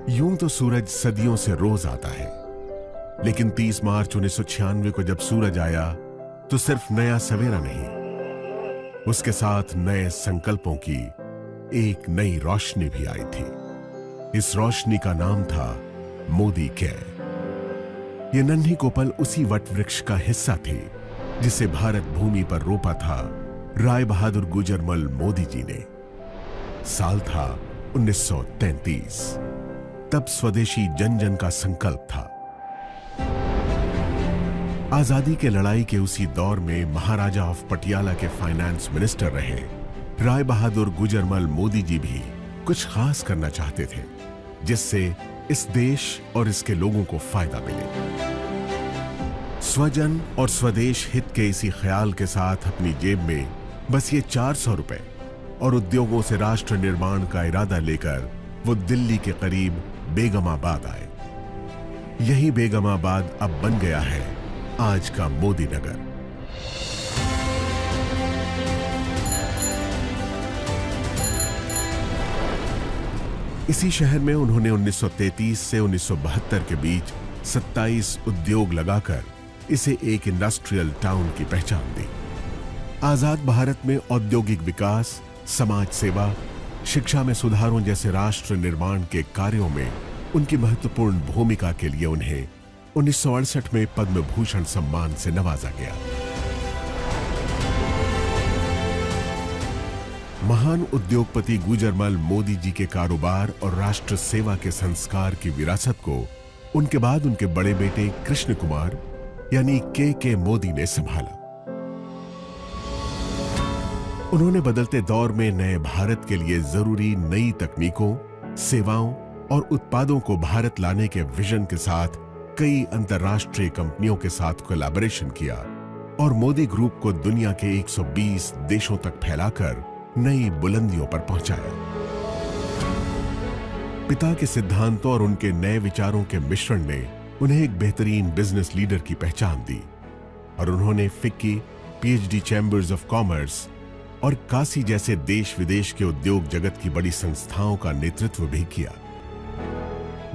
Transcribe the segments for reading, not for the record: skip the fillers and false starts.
यूं तो सूरज सदियों से रोज आता है, लेकिन 30 मार्च 1996 को जब सूरज आया तो सिर्फ नया सवेरा नहीं, उसके साथ नए संकल्पों की एक नई रोशनी भी आई थी। इस रोशनी का नाम था मोदी केयर। ये नन्ही कोपल उसी वट वृक्ष का हिस्सा थी जिसे भारत भूमि पर रोपा था राय बहादुर गुजरमल मोदी जी ने। साल था 1933। तब स्वदेशी जन जन का संकल्प था। आजादी के लड़ाई के उसी दौर में महाराजा ऑफ पटियाला के फाइनेंस मिनिस्टर रहे राय बहादुर गुजरमल मोदी जी भी कुछ खास करना चाहते थे जिससे इस देश और इसके लोगों को फायदा मिले। स्वजन और स्वदेश हित के इसी ख्याल के साथ अपनी जेब में बस ये 400 रुपए और उद्योगों से राष्ट्र निर्माण का इरादा लेकर वो दिल्ली के करीब बेगमाबाद आए। यही बेगमाबाद अब बन गया है आज का मोदी नगर। इसी शहर में उन्होंने 1933 से 1972 के बीच 27 उद्योग लगाकर इसे एक इंडस्ट्रियल टाउन की पहचान दी। आजाद भारत में औद्योगिक विकास, समाज सेवा, शिक्षा में सुधारों जैसे राष्ट्र निर्माण के कार्यों में उनकी महत्वपूर्ण भूमिका के लिए उन्हें 1968 में पद्म भूषण सम्मान से नवाजा गया। महान उद्योगपति गुजरमल मोदी जी के कारोबार और राष्ट्र सेवा के संस्कार की विरासत को उनके बाद उनके बड़े बेटे कृष्ण कुमार यानी के मोदी ने संभाला। उन्होंने बदलते दौर में नए भारत के लिए जरूरी नई तकनीकों, सेवाओं और उत्पादों को भारत लाने के विजन के साथ कई अंतर्राष्ट्रीय कंपनियों के साथ कोलैबोरेशन किया और मोदी ग्रुप को दुनिया के 120 देशों तक फैलाकर नई बुलंदियों पर पहुंचाया। पिता के सिद्धांतों और उनके नए विचारों के मिश्रण ने उन्हें एक बेहतरीन बिजनेस लीडर की पहचान दी और उन्होंने FICCI, PhD chambers of commerce और काशी जैसे देश विदेश के उद्योग जगत की बड़ी संस्थाओं का नेतृत्व भी किया।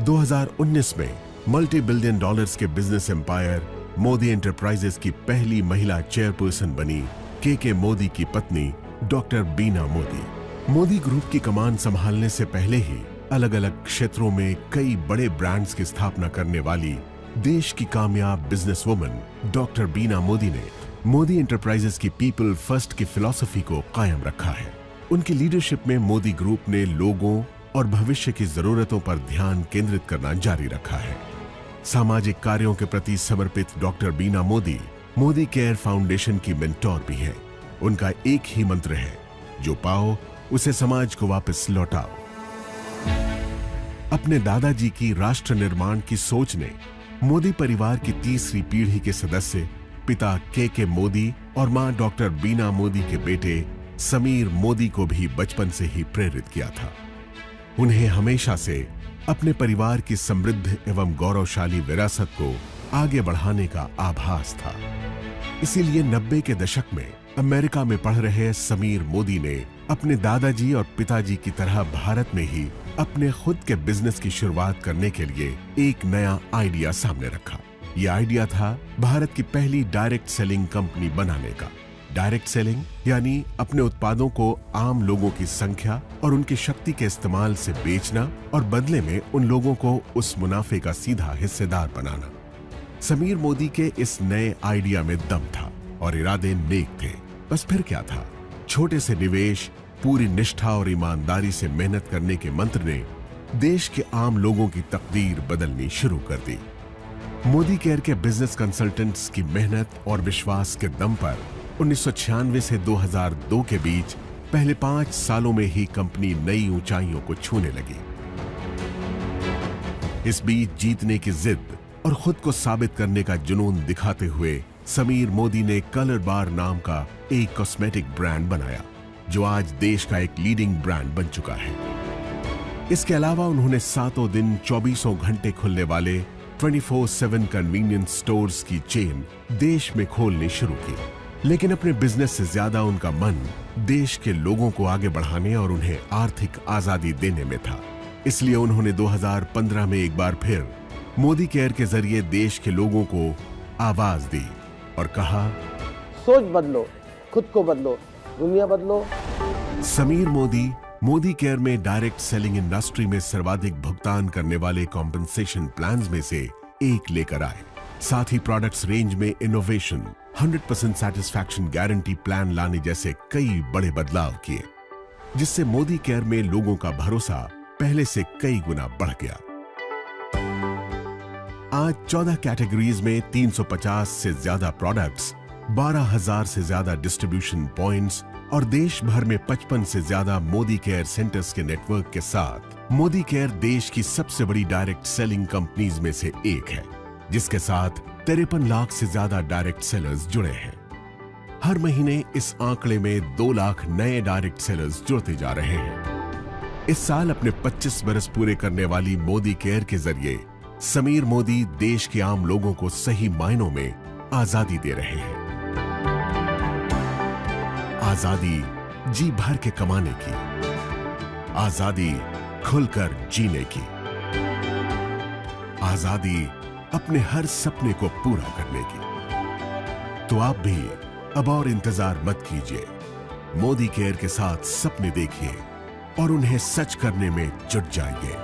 2019 में मल्टी बिलियन डॉलर्स के बिजनेस एम्पायर मोदी एंटरप्राइजेस की पहली महिला चेयरपर्सन बनी के मोदी की पत्नी डॉक्टर बीना मोदी। मोदी ग्रुप की कमान संभालने से पहले ही अलग अलग क्षेत्रों में कई बड़े ब्रांड्स की स्थापना करने वाली देश की कामयाब बिजनेस वुमन डॉक्टर बीना मोदी ने मोदी एंटरप्राइजेस की पीपल फर्स्ट की फिलॉसफी को कायम रखा है। उनकी लीडरशिप में मोदी ग्रुप ने लोगों और भविष्य की जरूरतों पर ध्यान केंद्रित करना जारी रखा है। सामाजिक कार्यों के प्रति समर्पित डॉक्टर बीना मोदी मोदी केयर फाउंडेशन की मेंटोर भी हैं। उनका एक ही मंत्र है, जो पाओ उसे समाज को वापस लौटाओ। अपने दादाजी की राष्ट्र निर्माण की सोच ने मोदी परिवार की तीसरी पीढ़ी के सदस्य पिता के मोदी और मां डॉक्टर बीना मोदी के बेटे समीर मोदी को भी बचपन से ही प्रेरित किया था। उन्हें हमेशा से अपने परिवार की समृद्ध एवं गौरवशाली विरासत को आगे बढ़ाने का आभास था। इसीलिए 90 के दशक में अमेरिका में पढ़ रहे समीर मोदी ने अपने दादाजी और पिताजी की तरह भारत में ही अपने खुद के बिजनेस की शुरुआत करने के लिए एक नया आइडिया सामने रखा। यह आइडिया था भारत की पहली डायरेक्ट सेलिंग कंपनी बनाने का। डायरेक्ट सेलिंग यानी अपने उत्पादों को आम लोगों की संख्या और उनकी शक्ति के इस्तेमाल से बेचना और बदले में उन लोगों को उस मुनाफे का सीधा हिस्सेदार बनाना। समीर मोदी के इस नए आइडिया में दम था और इरादे नेक थे। बस फिर क्या था, छोटे से निवेश, पूरी निष्ठा और ईमानदारी से मेहनत करने के मंत्र ने देश के आम लोगों की तकदीर बदलनी शुरू कर दी। मोदी केयर के बिजनेस कंसल्टेंट्स की मेहनत और विश्वास के दम पर 1996 से 2002 के बीच पहले 5 सालों में ही कंपनी नई ऊंचाइयों को छूने लगी। इस बीच जीतने की जिद और खुद को साबित करने का जुनून दिखाते हुए समीर मोदी ने कलर बार नाम का एक कॉस्मेटिक ब्रांड बनाया, जो आज देश का एक लीडिंग ब्रांड बन चुका है। इसके अलावा उन्होंने सातों दिन 24 घंटे खुलने वाले 24/7 कन्वीनियंस स्टोर्स की चेन देश में खोलनी शुरू की। लेकिन अपने बिजनेस से ज्यादा उनका मन देश के लोगों को आगे बढ़ाने और उन्हें आर्थिक आजादी देने में था। इसलिए उन्होंने 2015 में एक बार फिर मोदी केयर के जरिए देश के लोगों को आवाज दी और कहा, सोच बदलो, खुद को बदलो, दुनिया बदलो। समीर मोदी मोदी केयर में डायरेक्ट सेलिंग इंडस्ट्री में सर्वाधिक भुगतान करने वाले कॉम्पेंसेशन प्लान्स में से एक लेकर आए। साथ ही प्रोडक्ट्स रेंज में इनोवेशन, 100% सैटिस्फैक्शन गारंटी प्लान लाने जैसे कई बड़े बदलाव किए, जिससे मोदी केयर में लोगों का भरोसा पहले से कई गुना बढ़ गया। आज 14 कैटेगरीज में 350 से ज्यादा प्रोडक्ट्स, 12,000 से ज्यादा डिस्ट्रीब्यूशन पॉइंट्स और देश भर में 55 से ज्यादा मोदी केयर सेंटर्स के नेटवर्क के साथ मोदी केयर देश की सबसे बड़ी डायरेक्ट सेलिंग कंपनीज में से एक है, जिसके साथ 53 लाख से ज्यादा डायरेक्ट सेलर्स जुड़े हैं। हर महीने इस आंकड़े में 2 लाख नए डायरेक्ट सेलर्स जुड़ते जा रहे हैं। इस साल अपने 25 बरस पूरे करने वाली मोदी केयर के जरिए समीर मोदी देश के आम लोगों को सही मायनों में आजादी दे रहे हैं। आजादी जी भर के कमाने की, आजादी खुलकर जीने की, आजादी अपने हर सपने को पूरा करने की। तो आप भी अब और इंतजार मत कीजिए, मोदी केयर के साथ सपने देखिए और उन्हें सच करने में जुट जाइए।